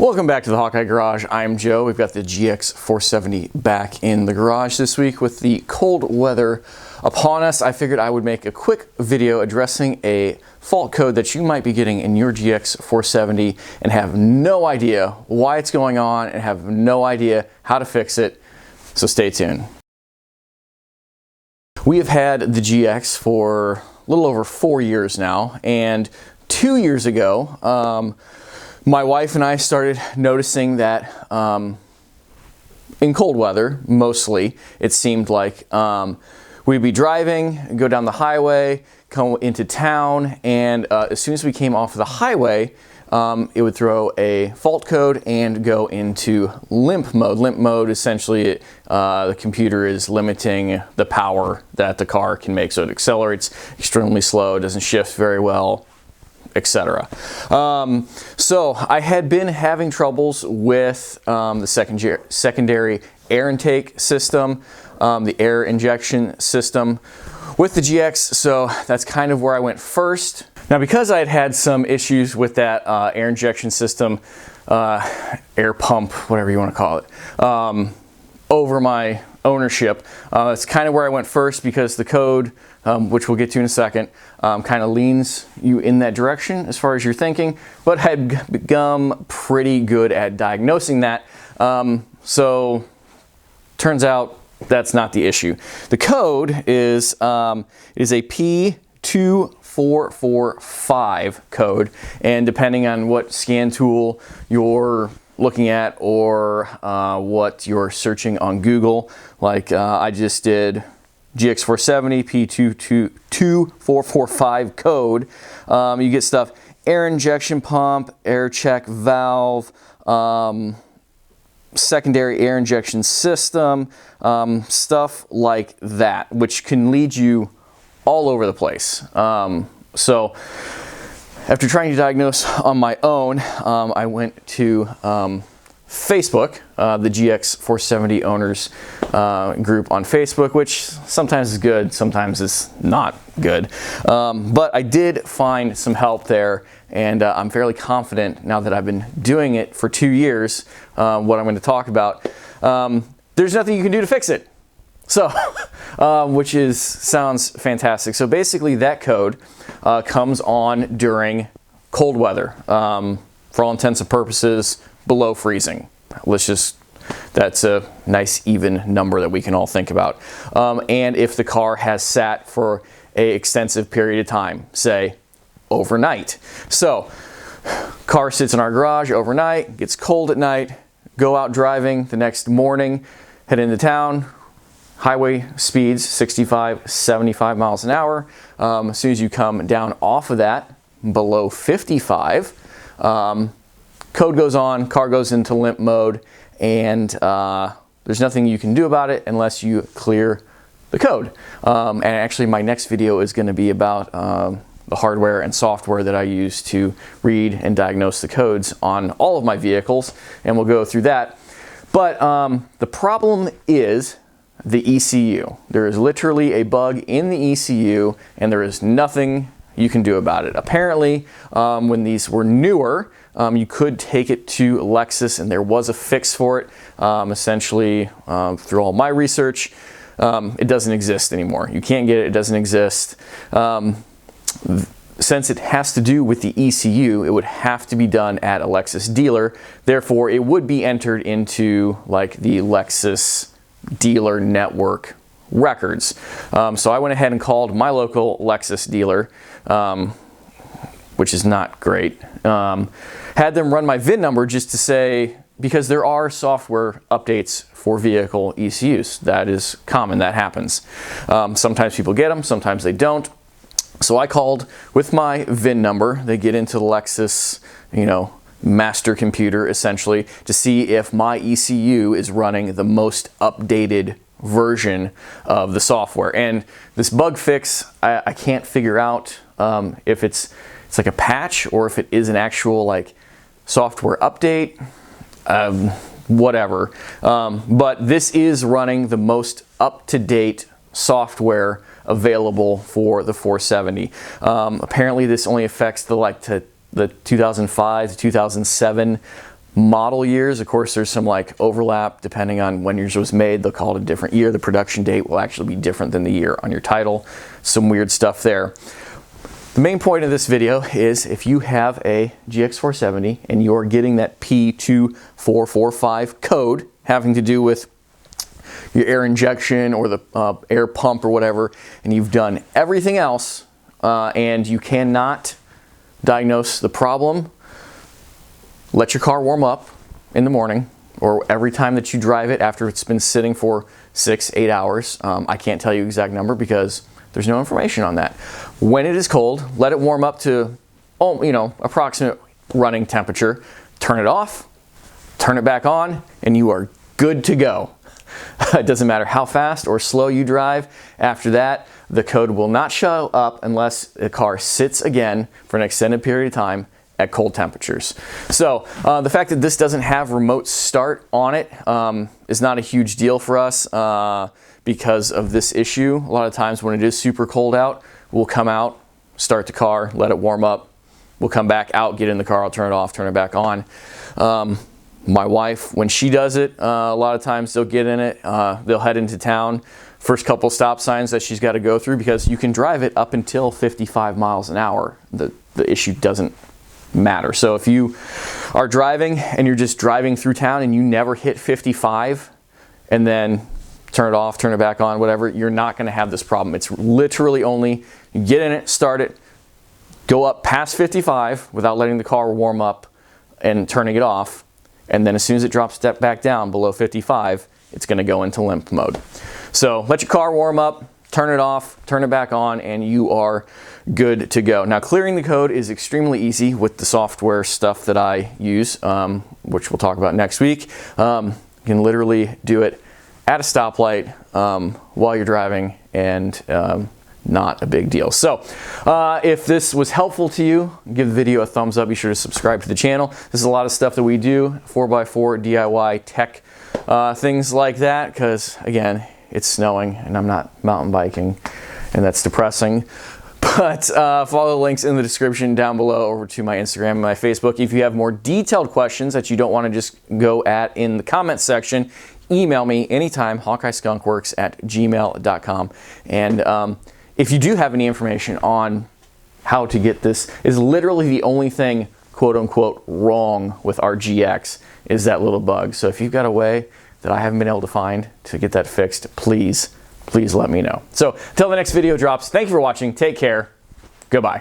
Welcome back to the Hawkeye Garage. I'm Joe. We've got the GX470 back in the garage this week with the cold weather upon us. I figured I would make a quick video addressing a fault code that you might be getting in your GX470 and have no idea why it's going on and have no idea how to fix it. So stay tuned. We have had the GX for a little over 4 years now, and 2 years ago, my wife and I started noticing that in cold weather, mostly, it seemed like we'd be driving, go down the highway, come into town, and as soon as we came off of the highway, it would throw a fault code and go into limp mode. Limp mode, essentially, the computer is limiting the power that the car can make, so it accelerates extremely slow, doesn't shift very well, etc. So I had been having troubles with the secondary air intake system, the air injection system with the GX, so that's kind of where I went first. Now, because I had had some issues with that air injection system, air pump, whatever you want to call it, over my ownership, that's kind of where I went first, because the code, which we'll get to in a second, kind of leans you in that direction as far as you're thinking, but had become pretty good at diagnosing that. So turns out that's not the issue. The code is a P2445 code, and depending on what scan tool you're looking at or what you're searching on Google, like I just did GX470 P2445 code, you get stuff air injection pump, air check valve, secondary air injection system, stuff like that, which can lead you all over the place. So after trying to diagnose on my own, I went to Facebook, the GX470 owners group on Facebook, which sometimes is good, sometimes is not good. But I did find some help there, and I'm fairly confident now that I've been doing it for 2 years, what I'm going to talk about. There's nothing you can do to fix it. So, which sounds fantastic. So basically that code comes on during cold weather, for all intents and purposes, below freezing. That's a nice even number that we can all think about. And if the car has sat for an extensive period of time, say overnight. So, car sits in our garage overnight, gets cold at night, go out driving the next morning, head into town, highway speeds 65, 75 miles an hour. As soon as you come down off of that, below 55, code goes on, car goes into limp mode, and there's nothing you can do about it unless you clear the code. And actually my next video is going to be about the hardware and software that I use to read and diagnose the codes on all of my vehicles, and we'll go through that. But the problem is the ECU. There is literally a bug in the ECU, and there is nothing you can do about it. Apparently, when these were newer, you could take it to Lexus, and there was a fix for it. Essentially, through all my research, it doesn't exist anymore. You can't get it, it doesn't exist. Since it has to do with the ECU, it would have to be done at a Lexus dealer. Therefore, it would be entered into like the Lexus dealer network records. So I went ahead and called my local Lexus dealer, which is not great. Had them run my VIN number just to say, because there are software updates for vehicle ECUs. That is common, that happens. Sometimes people get them, sometimes they don't. So I called with my VIN number. They get into the Lexus, master computer essentially, to see if my ECU is running the most updated version of the software. And this bug fix, I can't figure out if it's like a patch or if it is an actual like software update, whatever. But this is running the most up-to-date software available for the 470. Apparently this only affects the 2005 to 2007 model years. Of course, there's some like overlap depending on when yours was made. They'll call it a different year. The production date will actually be different than the year on your title. Some weird stuff there. The main point of this video is if you have a GX470 and you're getting that P2445 code having to do with your air injection or the air pump or whatever, and you've done everything else and you cannot diagnose the problem, let your car warm up in the morning or every time that you drive it after it's been sitting for 6-8 hours. I can't tell you exact number because there's no information on that. When it is cold, let it warm up to, approximate running temperature. Turn it off, turn it back on, and you are good to go. It doesn't matter how fast or slow you drive. After that, the code will not show up unless the car sits again for an extended period of time at cold temperatures. So the fact that this doesn't have remote start on it is not a huge deal for us because of this issue. A lot of times when it is super cold out, we'll come out, start the car, let it warm up. We'll come back out, get in the car, I'll turn it off, turn it back on. My wife, when she does it, a lot of times they'll get in it, they'll head into town. First couple stop signs that she's got to go through, because you can drive it up until 55 miles an hour. The issue doesn't matter. So if you are driving and you're just driving through town and you never hit 55 and then turn it off, turn it back on, whatever, you're not going to have this problem. It's literally only you get in it, start it, go up past 55 without letting the car warm up and turning it off, and then as soon as it drops back down below 55, it's going to go into limp mode. So let your car warm up, turn it off, turn it back on, and you are good to go. Now, clearing the code is extremely easy with the software stuff that I use, which we'll talk about next week. You can literally do it at a stoplight while you're driving, and not a big deal. So if this was helpful to you, give the video a thumbs up. Be sure to subscribe to the channel. This is a lot of stuff that we do, 4x4 DIY tech, things like that, because again, it's snowing and I'm not mountain biking, and that's depressing. But follow the links in the description down below over to my Instagram and my Facebook. If you have more detailed questions that you don't want to just go at in the comments section, email me anytime, hawkeyeskunkworks@gmail.com. And if you do have any information on how to get this, is literally the only thing, quote unquote, wrong with our GX is that little bug. So if you've got a way that I haven't been able to find to get that fixed, please let me know. So until the next video drops, thank you for watching. Take care. Goodbye.